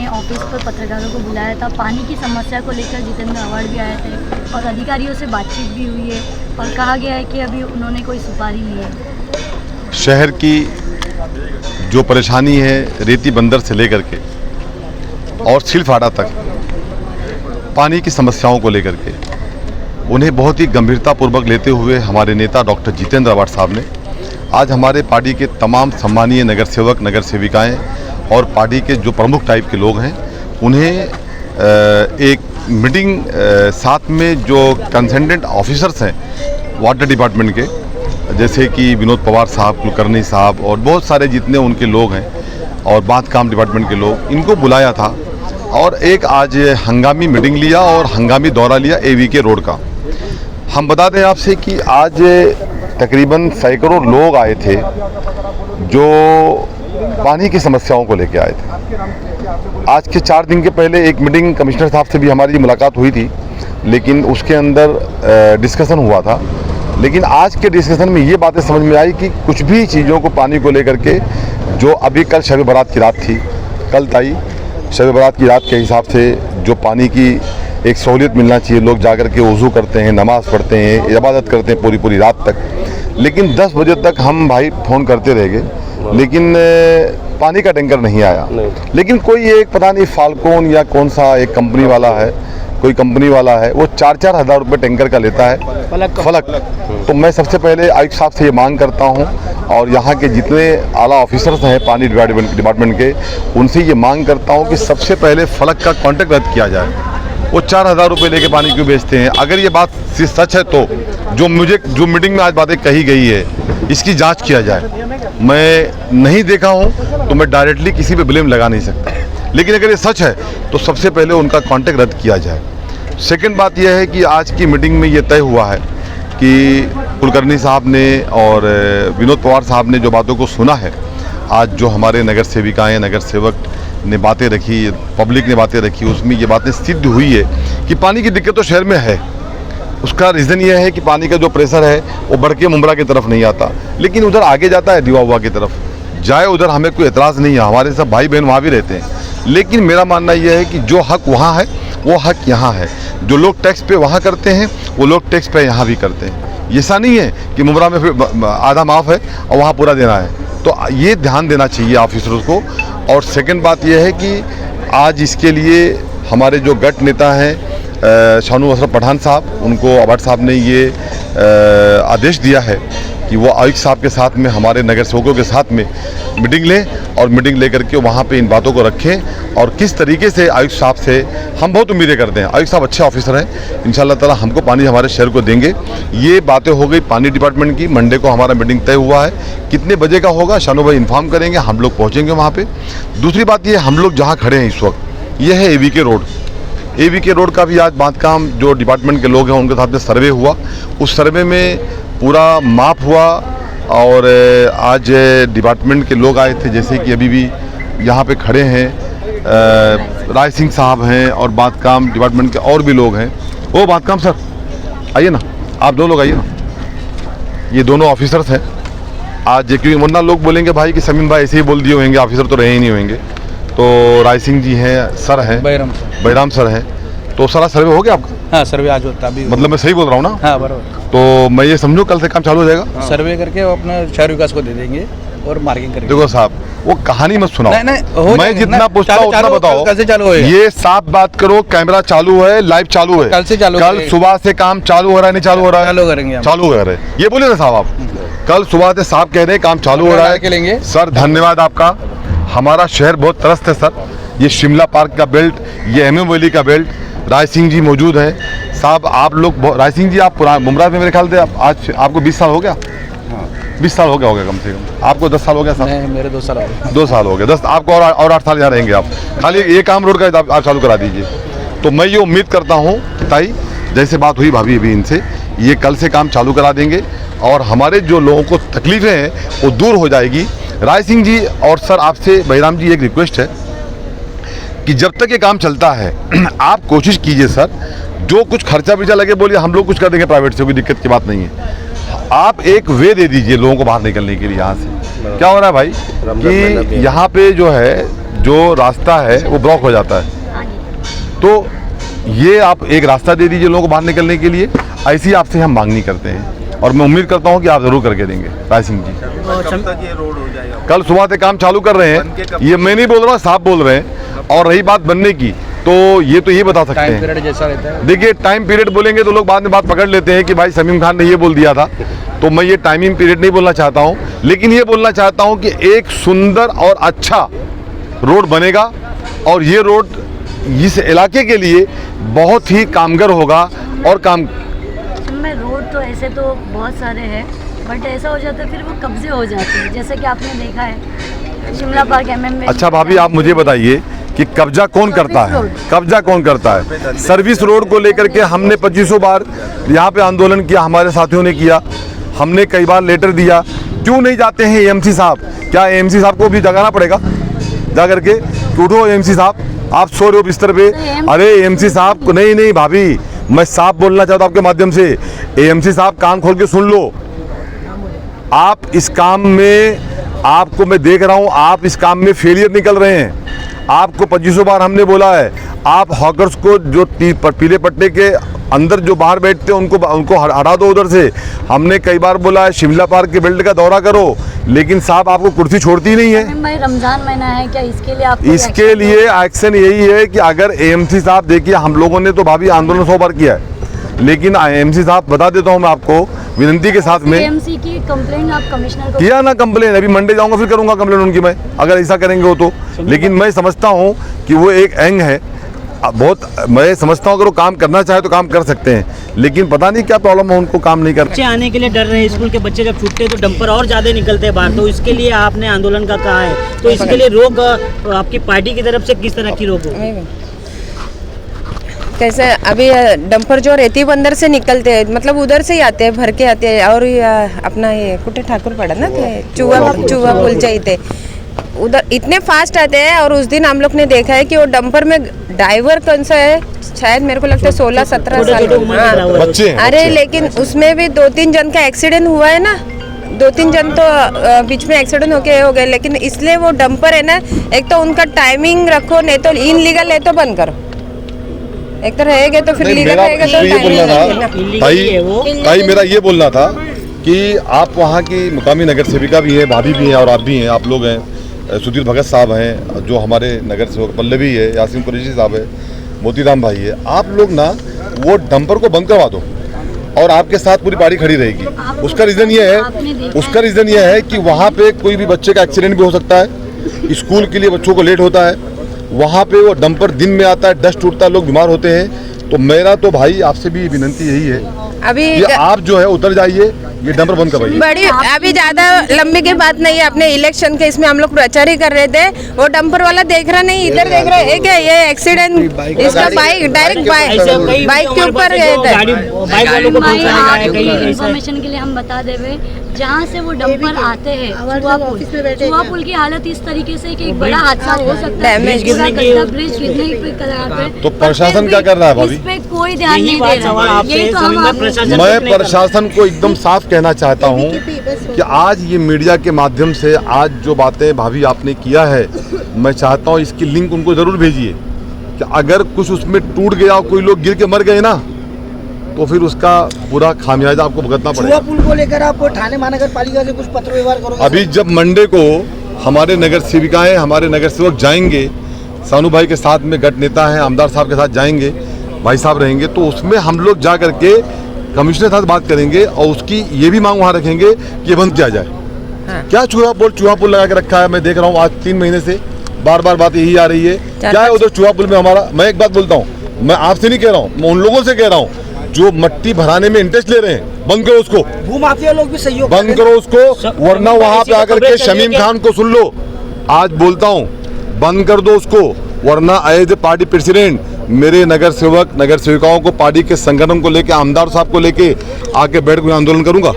ने ऑफिस पर पत्रकारों को बुलाया था। पानी की समस्या को लेकर जितेंद्र अवार्ड भी आए थे और अधिकारियों से बातचीत भी हुई है और कहा गया है कि अभी उन्होंने कोई सुपारी ली है। शहर की जो परेशानी है रेती बंदर से लेकर के और सिलफाड़ा तक पानी की समस्याओं को लेकर के उन्हें बहुत ही गंभीरतापूर्वक लेते हुए हमारे नेता डॉक्टर जितेंद्र अवार्ड साहब ने आज हमारे पार्टी के तमाम सम्मानीय नगर सेवक नगर सेविकाएँ और पार्टी के जो प्रमुख टाइप के लोग हैं उन्हें एक मीटिंग साथ में जो कंसर्नेंट ऑफिसर्स हैं वाटर डिपार्टमेंट के, जैसे कि विनोद पवार साहब, कुलकर्णी साहब और बहुत सारे जितने उनके लोग हैं और बांधकाम डिपार्टमेंट के लोग, इनको बुलाया था और एक आज हंगामी मीटिंग लिया और हंगामी दौरा लिया एवीके रोड का। हम बता दें आपसे कि आज तकरीबन सैकड़ों लोग आए थे जो पानी की समस्याओं को लेकर आए थे। आज के 4 दिन के पहले एक मीटिंग कमिश्नर साहब से भी हमारी मुलाकात हुई थी, लेकिन उसके अंदर डिस्कशन हुआ था। लेकिन आज के डिस्कशन में ये बातें समझ में आई कि कुछ भी चीज़ों को पानी को लेकर के जो अभी कल शब बारात की रात थी, कल ताई शब बारात की रात के हिसाब से जो पानी की एक सहूलियत मिलना चाहिए, लोग जाकर के वज़ू करते हैं, नमाज़ पढ़ते हैं, इबादत करते हैं पूरी रात तक, लेकिन 10 बजे तक हम भाई फ़ोन करते रह गए, लेकिन पानी का टैंकर नहीं आया। लेकिन कोई एक पता नहीं फाल्कोन या कौन सा एक कंपनी वाला है, कोई कंपनी वाला है, वो 4-4 हज़ार रुपये टैंकर का लेता है फलक। तो मैं सबसे पहले आयुक्त साहब से ये मांग करता हूँ और यहाँ के जितने आला ऑफिसर्स हैं पानी डिपार्टमेंट के, उनसे ये मांग करता हूँ कि सबसे पहले फलक का कॉन्ट्रैक्ट रद्द किया जाए। वो 4,000 रुपये लेके पानी क्यों बेचते हैं? अगर ये बात सच है तो जो मीटिंग में आज बातें कही गई है इसकी जांच किया जाए। मैं नहीं देखा हूं तो मैं डायरेक्टली किसी पे ब्लेम लगा नहीं सकता, लेकिन अगर ये सच है तो सबसे पहले उनका कॉन्ट्रैक्ट रद्द किया जाए। सेकंड बात यह है कि आज की मीटिंग में ये तय हुआ है कि कुलकर्णी साहब ने और विनोद पवार साहब ने जो बातों को सुना है, आज जो हमारे नगर सेविकाएँ नगर सेवक ने बातें रखी, पब्लिक ने बातें रखी, उसमें ये बातें सिद्ध हुई है कि पानी की दिक्कत तो शहर में है। उसका रीज़न ये है कि पानी का जो प्रेशर है वो बढ़ के मुंब्रा की तरफ नहीं आता, लेकिन उधर आगे जाता है दीवा हुआ की तरफ जाए, उधर हमें कोई एतराज़ नहीं है, हमारे सब भाई बहन वहाँ भी रहते हैं। लेकिन मेरा मानना यह है कि जो हक वहाँ है वो हक यहाँ है। जो लोग टैक्स पे वहाँ करते हैं वो लोग टैक्स पे यहाँ भी करते हैं। ऐसा नहीं है कि मुंब्रा में फिर आधा माफ़ है और वहाँ पूरा देना है, तो ये ध्यान देना चाहिए ऑफिसरों को। और सेकंड बात यह है कि आज इसके लिए हमारे जो गट नेता हैं शानू अशरफ पठान साहब, उनको अवार्ड साहब ने ये आदेश दिया है कि वो आयुक्त साहब के साथ में हमारे नगर सेवकों के साथ में मीटिंग लें और मीटिंग लेकर के वहाँ पे इन बातों को रखें और किस तरीके से आयुक्त साहब से हम बहुत उम्मीदें करते हैं। आयुक्त साहब अच्छे ऑफिसर हैं, इंशाल्लाह ताला हमको पानी हमारे शहर को देंगे। ये बातें हो गई पानी डिपार्टमेंट की। मंडे को हमारा मीटिंग तय हुआ है, कितने बजे का होगा शानू भाई इन्फॉर्म करेंगे, हम लोग पहुँचेंगे वहाँ पर। दूसरी बात ये, हम लोग जहाँ खड़े हैं इस वक्त ये है एवीके रोड। एवीके रोड का भी आज बांधकाम जो डिपार्टमेंट के लोग हैं उनके साथ में सर्वे हुआ, उस सर्वे में पूरा माप हुआ और आज डिपार्टमेंट के लोग आए थे, जैसे कि अभी भी यहाँ पे खड़े हैं राय सिंह साहब हैं और बांधकाम डिपार्टमेंट के और भी लोग हैं। ओ बांधकाम सर आइए ना, आप 2 लोग आइए ना, ये दोनों ऑफिसर्स हैं आज, क्योंकि वरना लोग बोलेंगे भाई कि समीम भाई ऐसे ही बोल दिए होंगे, ऑफिसर तो रहे ही नहीं होंगे। तो राय सिंह जी हैं, सर हैं, बैराम सर हैं। तो सारा सर्वे हो गया आपका? हाँ, सर्वे आज होता अभी। मतलब मैं सही बोल रहा हूँ ना? हाँ बराबर। तो मैं ये समझूं कल से काम चालू हो जाएगा? हाँ। सर्वे करके वो अपना शहर विकास को दे देंगे और मार्किंग करेंगे। देखो साहब, वो कहानी मत सुनाओ। नहीं, मैं जितना पूछता हूँ उतना बताओ। कल से चालू होगा? ये साफ बात करो, कैमरा चालू है, लाइव चालू है, कल से चालू। कल सुबह से काम चालू हो रहा है, नहीं चालू हो रहा है? चालू करेंगे, चालू कर रहे हैं। ये बोले ना साहब, आप कल सुबह से साहब कह रहे हैं काम चालू हो रहा है। सर धन्यवाद आपका, हमारा शहर बहुत त्रस्त है सर। ये शिमला पार्क का बेल्ट, ये MM वैली का बेल्ट, राय सिंह जी मौजूद हैं साहब। आप लोग, राय सिंह जी आप मुमराज में मेरे ख्याल से आज आपको 20 साल हो गया? 20 साल हो गया कम से कम। आपको 10 साल हो गया साहब? नहीं, मेरे 2 साल हो गए। 2 साल हो गए, 10 आपको और 8 साल यहाँ रहेंगे आप। खाली ये काम रोड का आप चालू करा दीजिए। तो मैं ये उम्मीद करता हूँ कि ताई जैसे बात हुई भाभी अभी इनसे, ये कल से काम चालू करा देंगे और हमारे जो लोगों को तकलीफें हैं वो दूर हो जाएगी। राय सिंह जी और सर आपसे बैराम जी एक रिक्वेस्ट है कि जब तक ये काम चलता है आप कोशिश कीजिए सर, जो कुछ खर्चा विर्चा लगे बोलिए, हम लोग कुछ कर देंगे प्राइवेट से, कोई दिक्कत की बात नहीं है। आप एक वे दे दीजिए लोगों को बाहर निकलने के लिए यहाँ से। क्या हो रहा है भाई कि यहाँ पे जो है जो रास्ता है वो ब्लॉक हो जाता है। हाँ जी। तो ये आप एक रास्ता दे दीजिए लोगों को बाहर निकलने के लिए, ऐसी आपसे हम मांगनी करते हैं और मैं उम्मीद करता हूँ कि आप ज़रूर करके देंगे राय सिंह जी। कब तक ये रोड हो जाएगा? कल सुबह से काम चालू कर रहे हैं, ये मैं नहीं बोल रहा, साहब बोल रहे हैं। और रही बात बनने की, तो ये बता सकते टाइम हैं। पीरियड जैसा रहता है। देखिए टाइम पीरियड बोलेंगे तो लोग बाद में बात पकड़ लेते हैं कि भाई शमीम खान ने ये बोल दिया था, तो मैं ये टाइमिंग पीरियड नहीं बोलना चाहता हूँ, लेकिन ये बोलना चाहता हूँ कि एक सुंदर और अच्छा रोड बनेगा और ये रोड इस इलाके के लिए बहुत ही कामगर होगा। और काम में रोड तो ऐसे तो बहुत सारे हैं, बट ऐसा हो जाता है फिर वो कब्जे हो जाते हैं, जैसे कि आपने देखा है शिमला पार्क MM में। अच्छा भाभी आप मुझे बताइए कि कब्जा कौन करता है? कब्जा कौन करता है? सर्विस रोड को लेकर के हमने 2500 बार यहाँ पे आंदोलन किया, हमारे साथियों ने किया, हमने कई बार लेटर दिया। क्यों नहीं जाते हैं AMC साहब? क्या AMC साहब को भी जगाना पड़ेगा जा करके? उठो AMC साहब, आप सो रहे हो बिस्तर पे। अरे AMC साहब को नहीं भाभी, मैं साफ बोलना चाहता हूँ आपके माध्यम से, AMC साहब कान खोल के सुन लो। आप इस काम में, आपको मैं देख रहा हूँ, आप इस काम में फेलियर निकल रहे हैं। आपको 2500 बार हमने बोला है, आप हॉकर्स को जो पीले पट्टे के अंदर जो बाहर बैठते हैं उनको हटा दो उधर से। हमने कई बार बोला है शिमला पार्क के बेल्ट का दौरा करो, लेकिन साहब आपको कुर्सी छोड़ती नहीं है। भाई रमजान महीना है, क्या इसके लिए आप इसके लिए एक्शन यही है कि अगर AMC साहब, देखिए हम लोगों ने तो भाभी आंदोलन 100 बार किया है, लेकिन AMC साहब बता देता हूँ मैं आपको विनंती के साथ में, AMC की कंप्लेंट आप कमिश्नर को किया ना कंप्लेन, अभी मंडे जाऊंगा फिर करूंगा कंप्लेन उनकी मैं, अगर ऐसा करेंगे वो तो। लेकिन मैं समझता हूँ कि वो एक एंग है बहुत, मैं समझता हूँ अगर वो काम करना चाहे तो काम कर सकते हैं, लेकिन पता नहीं क्या प्रॉब्लम है उनको काम नहीं कर। बच्चे आने के लिए डर रहे हैं, स्कूल के बच्चे जब छूटते हैं तो डंपर और ज़्यादा निकलते हैं बाहर, तो इसके लिए आपने आंदोलन का कहा है, तो इसके लिए रोक आपकी पार्टी की तरफ से किस तरह की रोक होगी? कैसे अभी डंपर जो रेती बंदर से निकलते हैं, मतलब उधर से ही आते हैं, भर के आते हैं। और अपना ये कुटे ठाकुर पड़ा ना, चूहा पुल चाहिए, उधर इतने फास्ट आते हैं। और उस दिन हम लोग ने देखा है कि वो डंपर में ड्राइवर कौन सा है, शायद मेरे को लगता है 16-17 साल बच्चे हैं, अरे लेकिन उसमें भी 2-3 जन का एक्सीडेंट हुआ है ना, 2-3 जन तो बीच में एक्सीडेंट होके हो गए। लेकिन इसलिए वो डंपर है ना, एक तो उनका टाइमिंग रखो, नहीं तो इनलीगल है तो बंद करो, एक तो रहेगा तो फिर लीगल रहेगा तो ये बोलना था Illegal भाई मेरा ये बोलना था कि आप वहाँ की मुकामी नगर सेविका भी हैं, भाभी भी हैं और आप भी हैं, आप लोग हैं, सुधीर भगत साहब हैं, जो हमारे नगर सेवक पल्लवी है, यासीन कुरैशी साहब है, मोतीराम भाई है, आप लोग ना वो डंपर को बंद करवा दो और आपके साथ पूरी पार्टी खड़ी रहेगी। उसका रीज़न ये है कि वहाँ पे कोई भी बच्चे का एक्सीडेंट भी हो सकता है, स्कूल के लिए बच्चों को लेट होता है, वहाँ पे वो डंपर दिन में आता है, डस्ट उठता है, लोग बीमार होते हैं। तो मेरा तो भाई आपसे भी विनती यही है अभी कि आप जो है उतर जाइए, ये डंपर बंद करवाइए। बड़ी अभी ज्यादा लंबी की बात नहीं है, अपने इलेक्शन के इसमें हम लोग प्रचार ही कर रहे थे, वो डंपर वाला देख रहा नहीं, इधर देख रहा है क्या ये एक्सीडेंट, इसका बाइक डायरेक्ट बाइक के ऊपर गए थे। इंफॉर्मेशन के लिए हम बता देवे, जहाँ से वो डंपर आते हैं चुहा पुल की हालत इस तरीके से कि एक बड़ा हादसा हो सकता है, ब्रिज गिरने पे। तो प्रशासन क्या कर रहा है भाभी? इस पे कोई ध्यान नहीं दे रहा है। यही तो हम मैं प्रशासन को एकदम साफ कहना चाहता हूँ कि आज ये मीडिया के माध्यम से आज जो बातें भाभी आपने किया है, मैं चाहता हूँ इसकी लिंक उनको ज़रूर भेजिए कि अगर कुछ उसमें टूट गया, कोई लोग गिर के मर गए ना, तो फिर उसका पूरा खामियाजा आपको भुगतना पड़ेगा। पुल को लेकर आप थाने महानगर पालिका से कुछ पत्र व्यवहार करोगे? अभी जब मंडे को हमारे नगर सेविकाएं, हमारे नगर सेवक जाएंगे, सानू भाई के साथ में गट नेता हैं, आमदार साहब के साथ जाएंगे, भाई साहब रहेंगे, तो उसमें हम लोग जा करके कमिश्नर साथ बात करेंगे और उसकी ये भी मांग वहाँ रखेंगे कि ये बंद किया जाए। क्या चूहा पुल लगा के रखा है, मैं देख रहा हूँ आज 3 महीने से बार बार बात यही आ रही है। क्या है उधर चूहा पुल में हमारा? मैं एक बात बोलता हूँ, मैं आपसे नहीं कह रहा हूँ, मैं उन लोगों से कह रहा हूँ जो मट्टी भराने में इंटरेस्ट ले रहे हैं, बंद करो उसको, भूमाफिया लोग भी सहयोग बंद करो उसको, वरना वहाँ पे आकर के शमीम खान को सुन लो, आज बोलता हूँ बंद कर दो उसको, वरना एज ए पार्टी प्रेसिडेंट मेरे नगर सेवक नगर सेविकाओं को, पार्टी के संगठन को लेके, आमदार साहब को लेके आके बैठ के आंदोलन करूंगा।